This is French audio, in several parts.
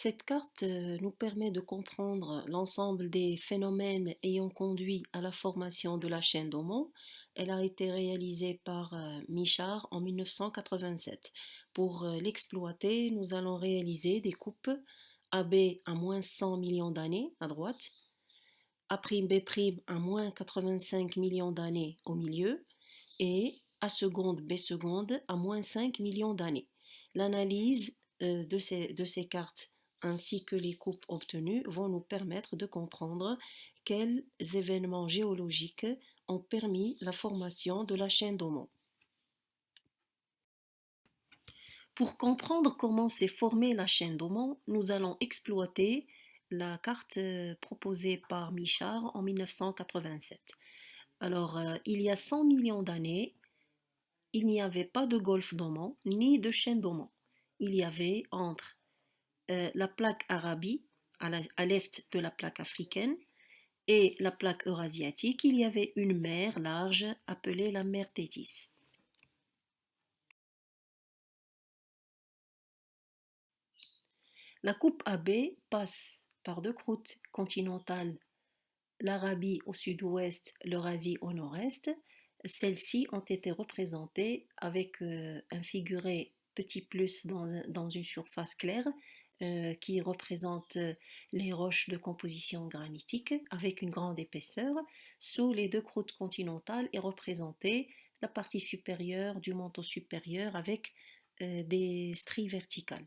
Cette carte nous permet de comprendre l'ensemble des phénomènes ayant conduit à la formation de la chaîne d'Oman. Elle a été réalisée par Michard en 1987. Pour l'exploiter, nous allons réaliser des coupes AB à moins 100 millions d'années à droite, A'B' à moins 85 millions d'années au milieu et A seconde B seconde à moins 5 millions d'années. L'analyse de ces cartes ainsi que les coupes obtenues vont nous permettre de comprendre quels événements géologiques ont permis la formation de la chaîne d'Oman. Pour comprendre comment s'est formée la chaîne d'Oman, nous allons exploiter la carte proposée par Michard en 1987. Alors, il y a 100 millions d'années, il n'y avait pas de golfe d'Oman ni de chaîne d'Oman. Il y avait entre la plaque Arabie, à l'est de la plaque africaine, et la plaque eurasiatique, il y avait une mer large appelée la mer Tétis. La coupe AB passe par deux croûtes continentales, l'Arabie au sud-ouest, l'Eurasie au nord-est. Celles-ci ont été représentées avec un figuré petit plus dans une surface claire qui représente les roches de composition granitique avec une grande épaisseur. Sous les deux croûtes continentales est représentée la partie supérieure du manteau supérieur avec des stries verticales.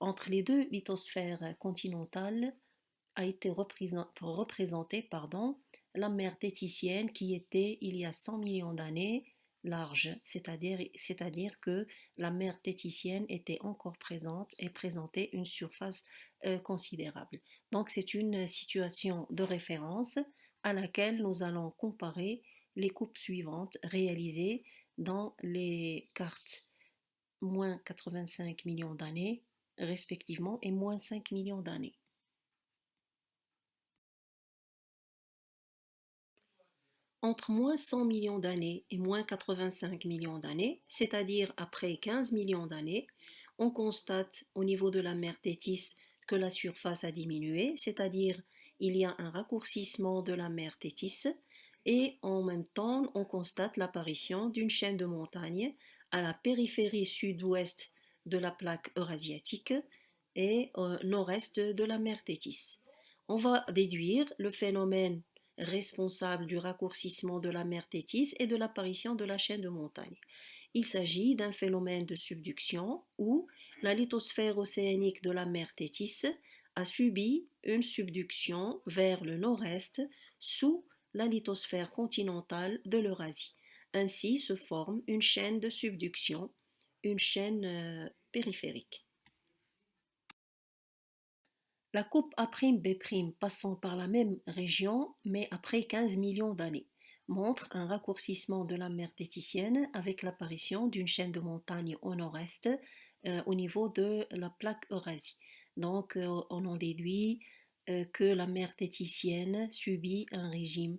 Entre les deux lithosphères continentales a été représentée la mer téticienne qui était, il y a 100 millions d'années, large, c'est-à-dire que la mer téticienne était encore présente et présentait une surface considérable. Donc c'est une situation de référence à laquelle nous allons comparer les coupes suivantes réalisées dans les cartes moins 85 millions d'années respectivement et moins 5 millions d'années. Entre moins 100 millions d'années et moins 85 millions d'années, c'est-à-dire après 15 millions d'années, on constate au niveau de la mer Tétis que la surface a diminué, c'est-à-dire il y a un raccourcissement de la mer Tétis et en même temps on constate l'apparition d'une chaîne de montagnes à la périphérie sud-ouest de la plaque eurasiatique et au nord-est de la mer Tétis. On va déduire le phénomène responsable du raccourcissement de la mer Tétis et de l'apparition de la chaîne de montagnes. Il s'agit d'un phénomène de subduction où la lithosphère océanique de la mer Tétis a subi une subduction vers le nord-est sous la lithosphère continentale de l'Eurasie. Ainsi se forme une chaîne de subduction, une chaîne périphérique. La coupe A'B' passant par la même région, mais après 15 millions d'années, montre un raccourcissement de la mer Téticienne avec l'apparition d'une chaîne de montagnes au nord-est au niveau de la plaque Eurasie. Donc on en déduit que la mer Téticienne subit un régime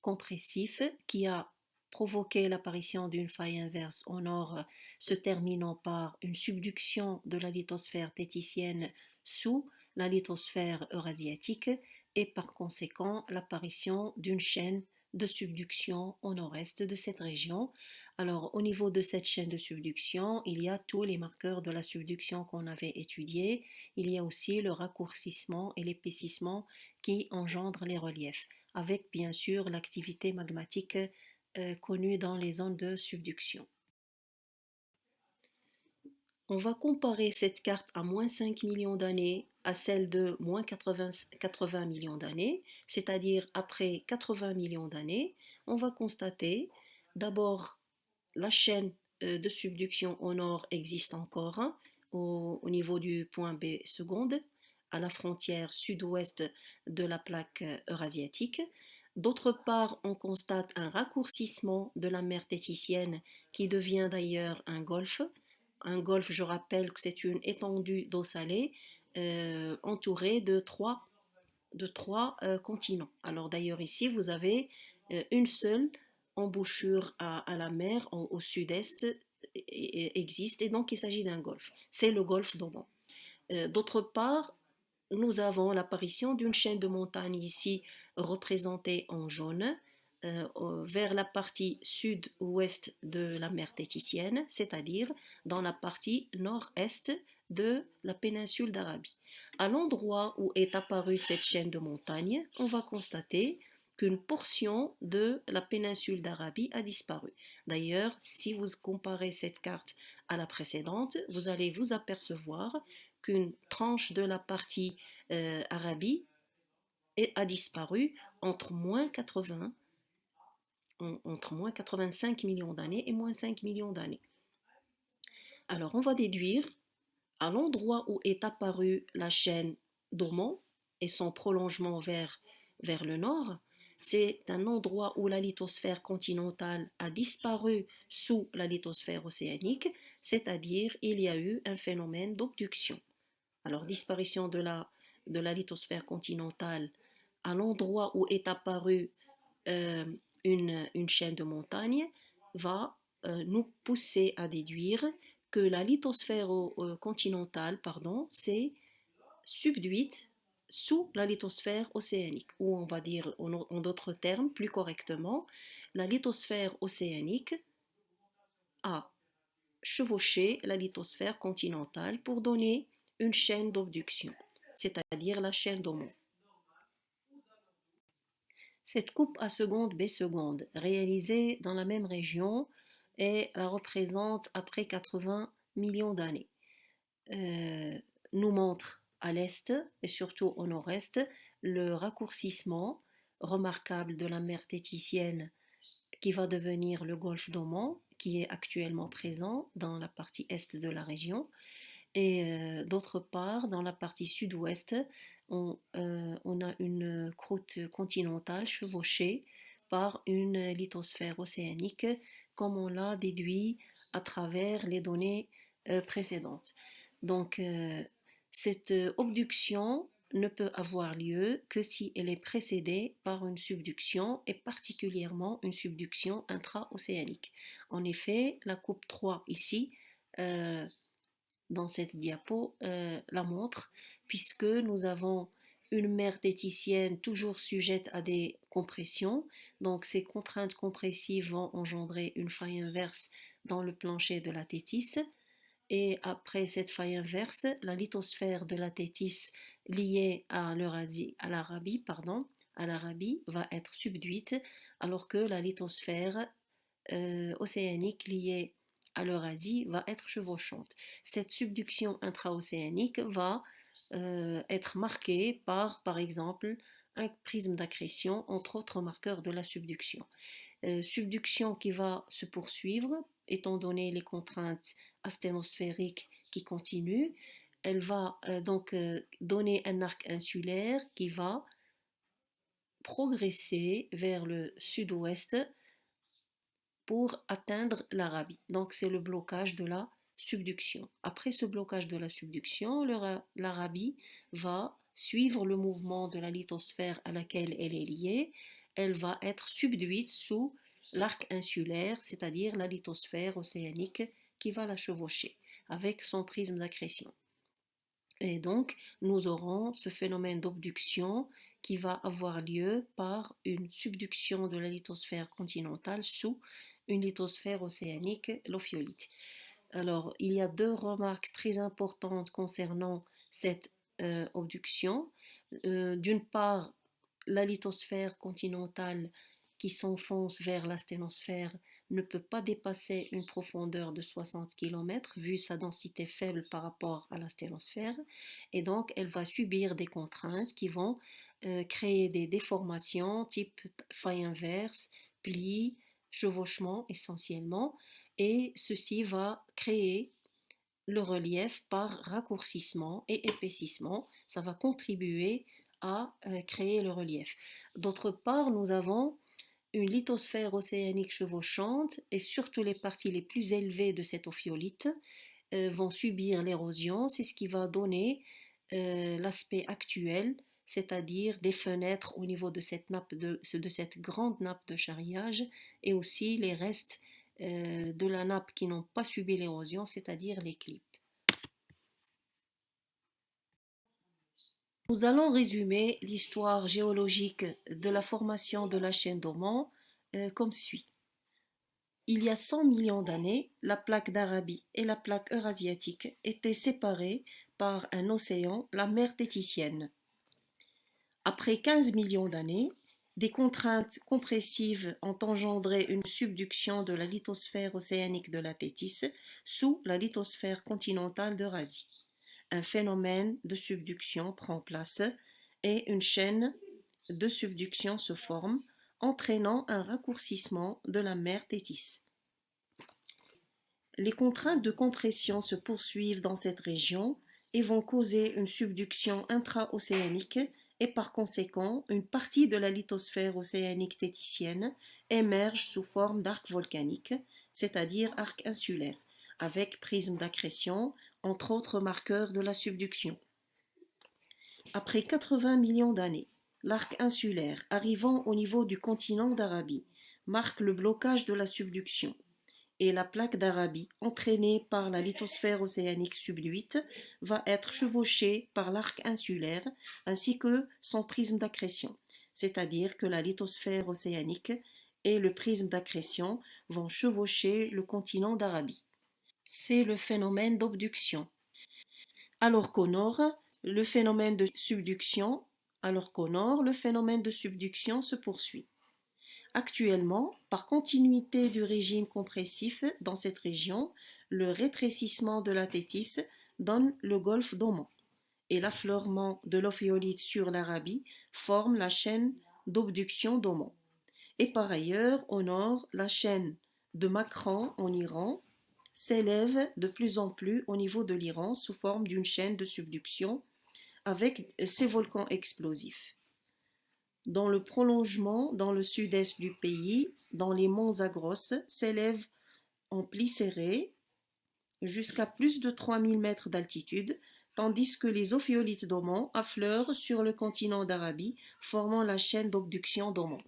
compressif qui a provoqué l'apparition d'une faille inverse au nord se terminant par une subduction de la lithosphère téticienne sous la lithosphère eurasiatique et par conséquent l'apparition d'une chaîne de subduction au nord-est de cette région. Alors au niveau de cette chaîne de subduction, il y a tous les marqueurs de la subduction qu'on avait étudiés. Il y a aussi le raccourcissement et l'épaississement qui engendrent les reliefs, avec bien sûr l'activité magmatique connue dans les zones de subduction. On va comparer cette carte à moins 5 millions d'années à celle de moins 80 millions d'années, c'est-à-dire après 80 millions d'années. On va constater d'abord la chaîne de subduction au nord existe encore au niveau du point B seconde, à la frontière sud-ouest de la plaque eurasiatique. D'autre part, on constate un raccourcissement de la mer téticienne qui devient d'ailleurs un golfe. Un golfe, je rappelle que c'est une étendue d'eau salée entourée de trois continents. Alors d'ailleurs ici, vous avez une seule embouchure à la mer au sud-est existe et donc il s'agit d'un golfe. C'est le golfe d'Oman. D'autre part, nous avons l'apparition d'une chaîne de montagnes ici représentée en jaune vers la partie sud-ouest de la mer Téticienne, c'est-à-dire dans la partie nord-est de la péninsule d'Arabie. À l'endroit où est apparue cette chaîne de montagnes, on va constater qu'une portion de la péninsule d'Arabie a disparu. D'ailleurs, si vous comparez cette carte à la précédente, vous allez vous apercevoir qu'une tranche de la partie Arabie a disparu entre moins 80, entre moins 85 millions d'années et moins 5 millions d'années. Alors on va déduire à l'endroit où est apparue la chaîne d'Aumont et son prolongement vers le nord, c'est un endroit où la lithosphère continentale a disparu sous la lithosphère océanique, c'est-à-dire il y a eu un phénomène d'obduction. Alors, disparition de la lithosphère continentale à l'endroit où est apparue euh, une chaîne de montagnes va nous pousser à déduire que la lithosphère continentale s'est subduite sous la lithosphère océanique, ou on va dire en d'autres termes, plus correctement, la lithosphère océanique a chevauché la lithosphère continentale pour donner une chaîne d'obduction, c'est-à-dire la chaîne d'Aumont. Cette coupe à seconde B seconde, réalisée dans la même région, et la représente après 80 millions d'années, euh, nous montre à l'est et surtout au nord-est le raccourcissement remarquable de la mer Téticienne qui va devenir le golfe d'Oman, qui est actuellement présent dans la partie est de la région. Et d'autre part, dans la partie sud-ouest, on a une croûte continentale chevauchée par une lithosphère océanique, comme on l'a déduit à travers les données précédentes. Donc, cette obduction ne peut avoir lieu que si elle est précédée par une subduction et particulièrement une subduction intra-océanique. En effet, la coupe 3 ici euh, dans cette diapo la montre, puisque nous avons une mer téticienne toujours sujette à des compressions. Donc ces contraintes compressives vont engendrer une faille inverse dans le plancher de la tétisse. Et après cette faille inverse, la lithosphère de la tétisse liée à l'Arabie va être subduite, alors que la lithosphère océanique liée à l'Eurasie va être chevauchante. Cette subduction intra-océanique va être marquée par exemple, un prisme d'accrétion, entre autres marqueurs de la subduction. Subduction qui va se poursuivre, étant donné les contraintes asténosphériques qui continuent. Elle va donner un arc insulaire qui va progresser vers le sud-ouest pour atteindre l'Arabie. Donc c'est le blocage de la subduction. Après ce blocage de la subduction, l'Arabie va suivre le mouvement de la lithosphère à laquelle elle est liée. Elle va être subduite sous l'arc insulaire, c'est-à-dire la lithosphère océanique qui va la chevaucher avec son prisme d'accrétion. Et donc, nous aurons ce phénomène d'obduction qui va avoir lieu par une subduction de la lithosphère continentale sous une lithosphère océanique, l'ophiolite. Alors, il y a deux remarques très importantes concernant cette obduction. D'une part, la lithosphère continentale qui s'enfonce vers la sténosphère ne peut pas dépasser une profondeur de 60 km vu sa densité faible par rapport à la sténosphère, et donc elle va subir des contraintes qui vont créer des déformations type faille inverse, plis, chevauchement essentiellement, et ceci va créer le relief par raccourcissement et épaississement. Ça va contribuer à créer le relief. D'autre part, nous avons une lithosphère océanique chevauchante et surtout les parties les plus élevées de cette ophiolite vont subir l'érosion. C'est ce qui va donner l'aspect actuel, c'est-à-dire des fenêtres au niveau de de cette grande nappe de charriage et aussi les restes de la nappe qui n'ont pas subi l'érosion, c'est-à-dire les clips. Nous allons résumer l'histoire géologique de la formation de la chaîne d'Oman comme suit. Il y a 100 millions d'années, la plaque d'Arabie et la plaque eurasiatique étaient séparées par un océan, la mer Téticienne. Après 15 millions d'années, des contraintes compressives ont engendré une subduction de la lithosphère océanique de la Thétis sous la lithosphère continentale d'Eurasie. Un phénomène de subduction prend place et une chaîne de subduction se forme, entraînant un raccourcissement de la mer Thétis. Les contraintes de compression se poursuivent dans cette région et vont causer une subduction intra-océanique et par conséquent, une partie de la lithosphère océanique téticienne émerge sous forme d'arc volcanique, c'est-à-dire arc insulaire, avec prisme d'accrétion, entre autres marqueurs de la subduction. Après 80 millions d'années, l'arc insulaire, arrivant au niveau du continent d'Arabie, marque le blocage de la subduction et la plaque d'Arabie, entraînée par la lithosphère océanique subduite, va être chevauchée par l'arc insulaire ainsi que son prisme d'accrétion, c'est-à-dire que la lithosphère océanique et le prisme d'accrétion vont chevaucher le continent d'Arabie. C'est le phénomène d'obduction. Alors qu'au nord, le phénomène de subduction, se poursuit. Actuellement, par continuité du régime compressif dans cette région, le rétrécissement de la Thétis donne le golfe d'Oman et l'affleurement de l'ophiolite sur l'Arabie forme la chaîne d'obduction d'Oman. Et par ailleurs, au nord, la chaîne de Makran en Iran s'élève de plus en plus au niveau de l'Iran sous forme d'une chaîne de subduction avec ses volcans explosifs. Dans le prolongement, dans le sud-est du pays, dans les monts Zagros, s'élève en plis serré jusqu'à plus de 3000 mètres d'altitude, tandis que les ophiolites d'Oman affleurent sur le continent d'Arabie, formant la chaîne d'obduction d'Oman.